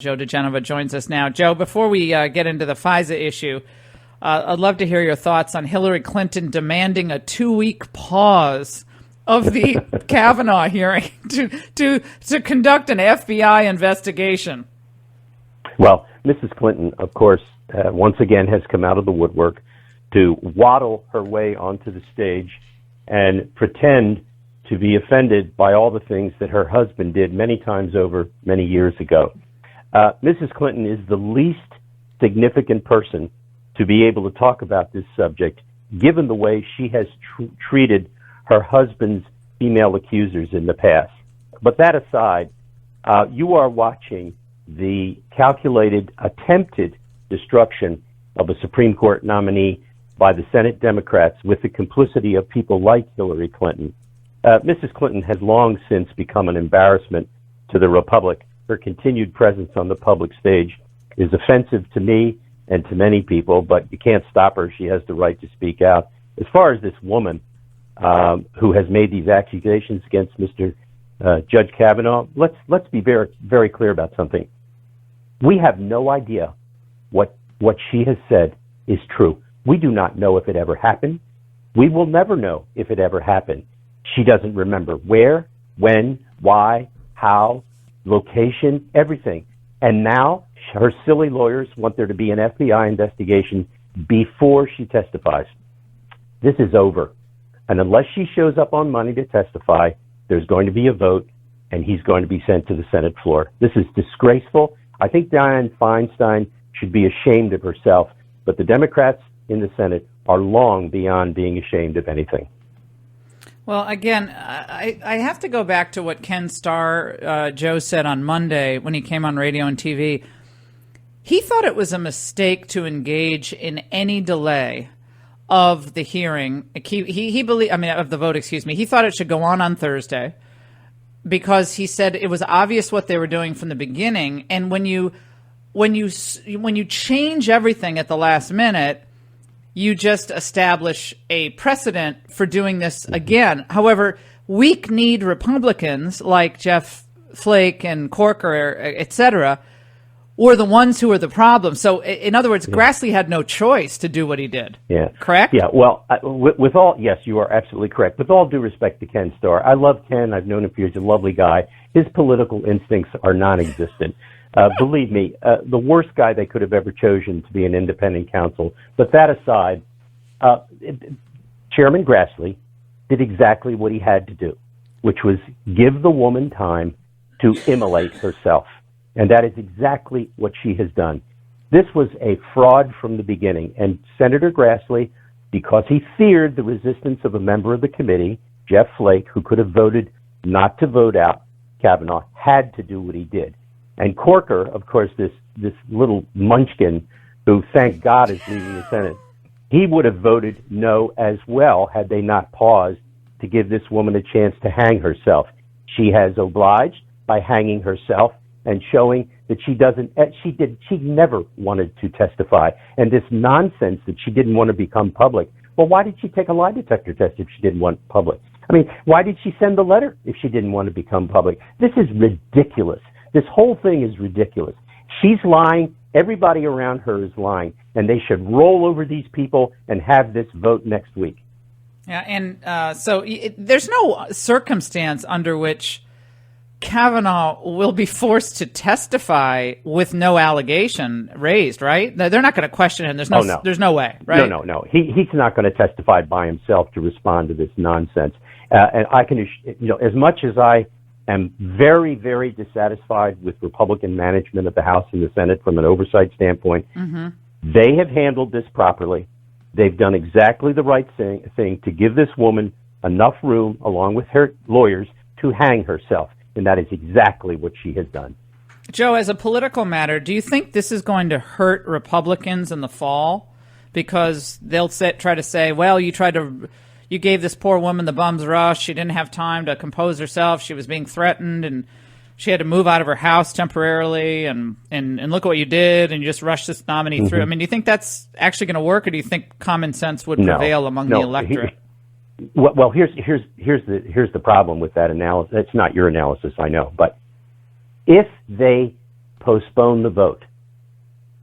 Joe DiGenova joins us now. Joe, before we get into the FISA issue, I'd love to hear your thoughts on Hillary Clinton demanding a 2-week pause of the Kavanaugh hearing to conduct an FBI investigation. Well, Mrs. Clinton, of course, once again has come out of the woodwork to waddle her way onto the stage and pretend to be offended by all the things that her husband did many times over many years ago. Mrs. Clinton is the least significant person to be able to talk about this subject, given the way she has treated her husband's female accusers in the past. But that aside, you are watching the calculated, attempted destruction of a Supreme Court nominee by the Senate Democrats with the complicity of people like Hillary Clinton. Mrs. Clinton has long since become an embarrassment to the Republic. Her continued presence on the public stage is offensive to me and to many people, but you can't stop her. She has the right to speak out. As far as this woman who has made these accusations against Mr. Judge Kavanaugh, let's be very, very clear about something. We have no idea what she has said is true. We do not know if it ever happened. We will never know if it ever happened. She doesn't remember where, when, why, how, location, everything. And now her silly lawyers want there to be an FBI investigation before she testifies. This is over. And unless she shows up on Monday to testify, there's going to be a vote, and he's going to be sent to the Senate floor. This is disgraceful. I think Dianne Feinstein should be ashamed of herself, but the Democrats in the Senate are long beyond being ashamed of anything. Well, again, I have to go back to what Ken Starr, Joe, said on Monday when he came on radio and TV. He thought it was a mistake to engage in any delay of the hearing. He believed, of the vote, excuse me. He thought it should go on Thursday because he said it was obvious what they were doing from the beginning. And when you change everything at the last minute, you just establish a precedent for doing this again. However, weak-kneed Republicans like Jeff Flake and Corker, et cetera, were the ones who were the problem. So, in other words, Grassley had no choice to do what he did. Yeah. Correct? Yeah. Well, yes, you are absolutely correct. With all due respect to Ken Starr, I love Ken. I've known him for years. He's a lovely guy. His political instincts are non-existent. Believe me, the worst guy they could have ever chosen to be an independent counsel. But that aside, Chairman Grassley did exactly what he had to do, which was give the woman time to immolate herself. And that is exactly what she has done. This was a fraud from the beginning. And Senator Grassley, because he feared the resistance of a member of the committee, Jeff Flake, who could have voted not to vote out Kavanaugh, had to do what he did. And Corker, of course, this little munchkin who, thank God, is leaving the Senate, he would have voted no as well had they not paused to give this woman a chance to hang herself. She has obliged by hanging herself and showing that she never wanted to testify. And this nonsense that she didn't want to become public. Well, why did she take a lie detector test if she didn't want public? I mean, why did she send the letter if she didn't want to become public? This is ridiculous. This whole thing is ridiculous. She's lying. Everybody around her is lying. And they should roll over these people and have this vote next week. Yeah, and there's no circumstance under which Kavanaugh will be forced to testify with no allegation raised, right? They're not going to question him. There's no way, right? No. He's not going to testify by himself to respond to this nonsense. And I can, as much as I am very, very dissatisfied with Republican management of the House and the Senate from an oversight standpoint, they have handled this properly. They've done exactly the right thing to give this woman enough room, along with her lawyers, to hang herself. And that is exactly what she has done. Joe, as a political matter, do you think this is going to hurt Republicans in the fall? Because they'll try to say, well, you gave this poor woman the bum's rush. She didn't have time to compose herself. She was being threatened, and she had to move out of her house temporarily. And look at what you did, and you just rushed this nominee through. I mean, do you think that's actually going to work, or do you think common sense would prevail among the electorate? Well, here's the problem with that analysis. It's not your analysis, I know, but if they postpone the vote,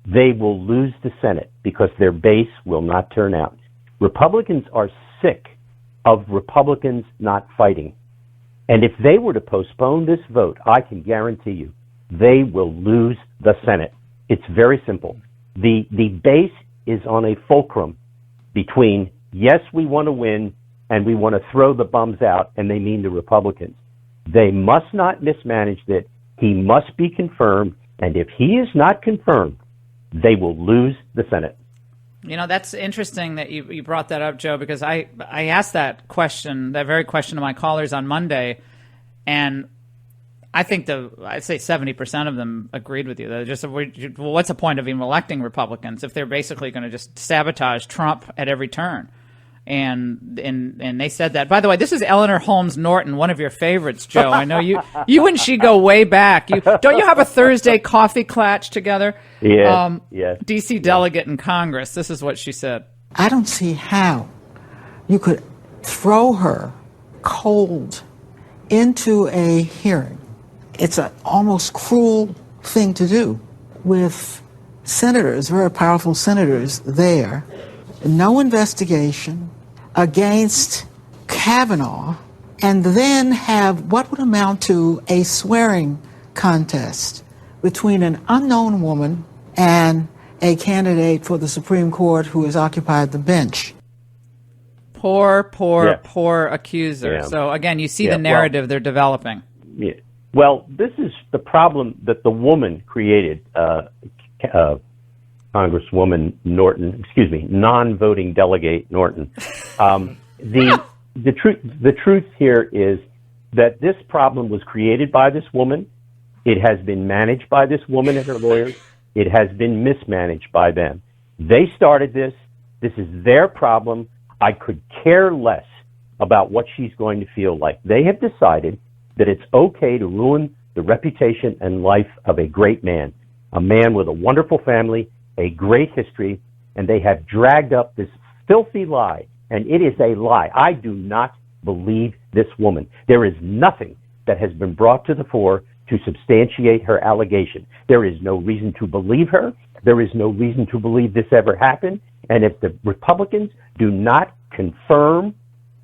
they will lose the Senate because their base will not turn out. Republicans are sick of Republicans not fighting. And if they were to postpone this vote, I can guarantee you, they will lose the Senate. It's very simple. The base is on a fulcrum between, yes, we want to win, and we want to throw the bums out, and they mean the Republicans. They must not mismanage it. He must be confirmed, and if he is not confirmed, they will lose the Senate. You know, that's interesting that you brought that up, Joe, because I asked that question, that very question to my callers on Monday, and I think I'd say 70% of them agreed with you. They're just, well, what's the point of even electing Republicans if they're basically going to just sabotage Trump at every turn? And they said that. By the way, this is Eleanor Holmes Norton, one of your favorites, Joe. I know you and she go way back. Don't you have a Thursday coffee clatch together? Yeah. Yes. DC delegate in Congress. This is what she said. I don't see how you could throw her cold into a hearing. It's an almost cruel thing to do with senators, very powerful senators there. No investigation against Kavanaugh, and then have what would amount to a swearing contest between an unknown woman and a candidate for the Supreme Court who has occupied the bench. Poor accuser. Yeah. So again, you see the narrative they're developing. Yeah. Well, this is the problem that the woman created, Congresswoman Norton, non-voting delegate Norton. The truth here is that this problem was created by this woman. It has been managed by this woman and her lawyers. It has been mismanaged by them. They started this. This is their problem. I could care less about what she's going to feel like. They have decided that it's okay to ruin the reputation and life of a great man, a man with a wonderful family, a great history, and they have dragged up this filthy lie, and it is a lie. I do not believe this woman. There is nothing that has been brought to the fore to substantiate her allegation. There is no reason to believe her. There is no reason to believe this ever happened, and if the Republicans do not confirm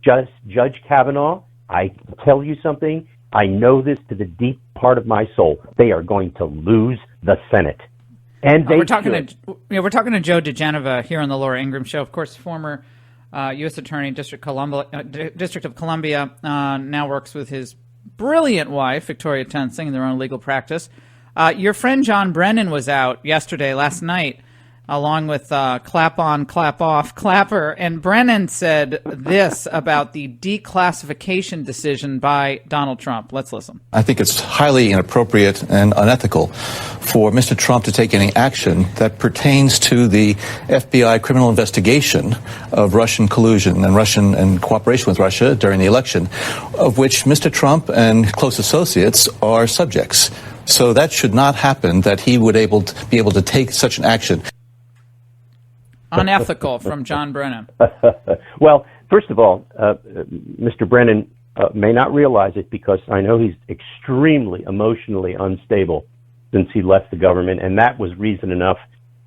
Judge Kavanaugh, I tell you something, I know this to the deep part of my soul. They are going to lose the Senate. And we're talking to Joe DiGenova here on the Laura Ingraham Show. Of course, former U.S. Attorney, District of Columbia, now works with his brilliant wife, Victoria Tensing, in their own legal practice. Your friend John Brennan was out last night, along with Clap On, Clap Off, Clapper, and Brennan said this about the declassification decision by Donald Trump. Let's listen. I think it's highly inappropriate and unethical for Mr. Trump to take any action that pertains to the FBI criminal investigation of Russian collusion and cooperation with Russia during the election, of which Mr. Trump and close associates are subjects. So that should not happen, that he would be able to take such an action. Unethical from John Brennan. Well, first of all, Mr. Brennan may not realize it because I know he's extremely emotionally unstable since he left the government, and that was reason enough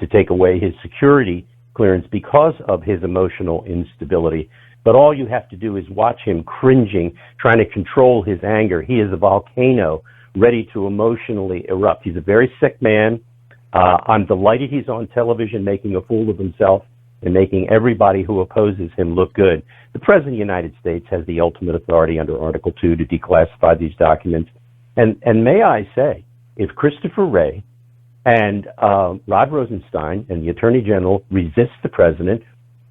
to take away his security clearance because of his emotional instability. But all you have to do is watch him cringing, trying to control his anger. He is a volcano ready to emotionally erupt. He's a very sick man. I'm delighted he's on television making a fool of himself and making everybody who opposes him look good. The President of the United States has the ultimate authority under Article 2 to declassify these documents. And may I say, if Christopher Wray and Rod Rosenstein and the Attorney General resist the President,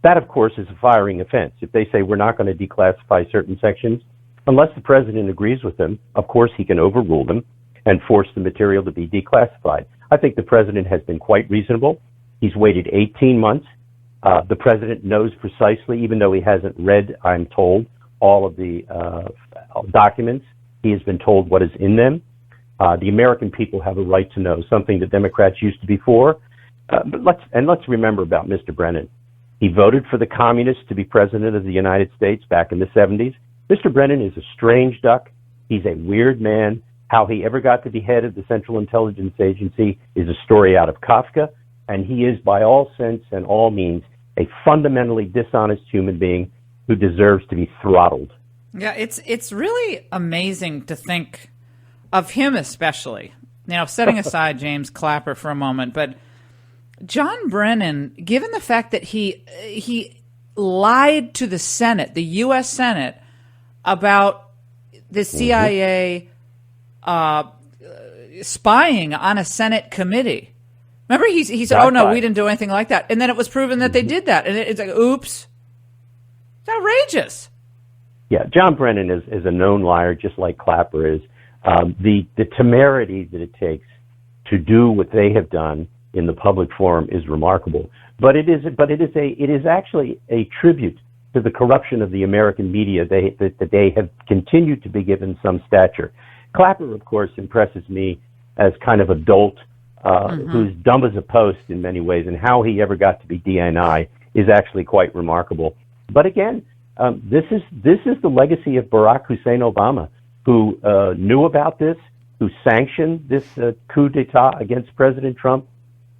that, of course, is a firing offense. If they say we're not going to declassify certain sections, unless the President agrees with them, of course, he can overrule them and force the material to be declassified. I think the President has been quite reasonable. He's waited 18 months. The President knows precisely, even though he hasn't read, I'm told, all of the documents, he has been told what is in them. The American people have a right to know, something that Democrats used to be for. But let's remember about Mr. Brennan. He voted for the communists to be President of the United States back in the 70s. Mr. Brennan is a strange duck. He's a weird man. How he ever got to be head of the Central Intelligence Agency is a story out of Kafka, and he is, by all sense and all means, a fundamentally dishonest human being who deserves to be throttled. Yeah, it's really amazing to think of him especially. Now, setting aside James Clapper for a moment, but John Brennan, given the fact that he lied to the Senate, the U.S. Senate, about the CIA spying on a Senate committee. Remember, he said, "Oh no, we didn't do anything like that," and then it was proven that they did that, and it's like, "Oops, it's outrageous." Yeah, John Brennan is a known liar, just like Clapper is. The temerity that it takes to do what they have done in the public forum is remarkable. But it is actually a tribute to the corruption of the American media that they have continued to be given some stature. Clapper, of course, impresses me as kind of a dolt who's dumb as a post in many ways, and how he ever got to be DNI is actually quite remarkable. But again, this is the legacy of Barack Hussein Obama, who knew about this, who sanctioned this coup d'etat against President Trump.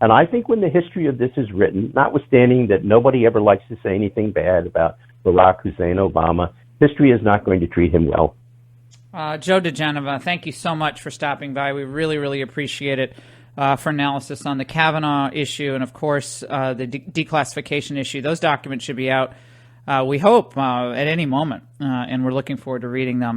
And I think when the history of this is written, notwithstanding that nobody ever likes to say anything bad about Barack Hussein Obama, history is not going to treat him well. Joe DiGenova, thank you so much for stopping by. We really, really appreciate it for analysis on the Kavanaugh issue and, of course, the declassification issue. Those documents should be out, we hope, at any moment, and we're looking forward to reading them.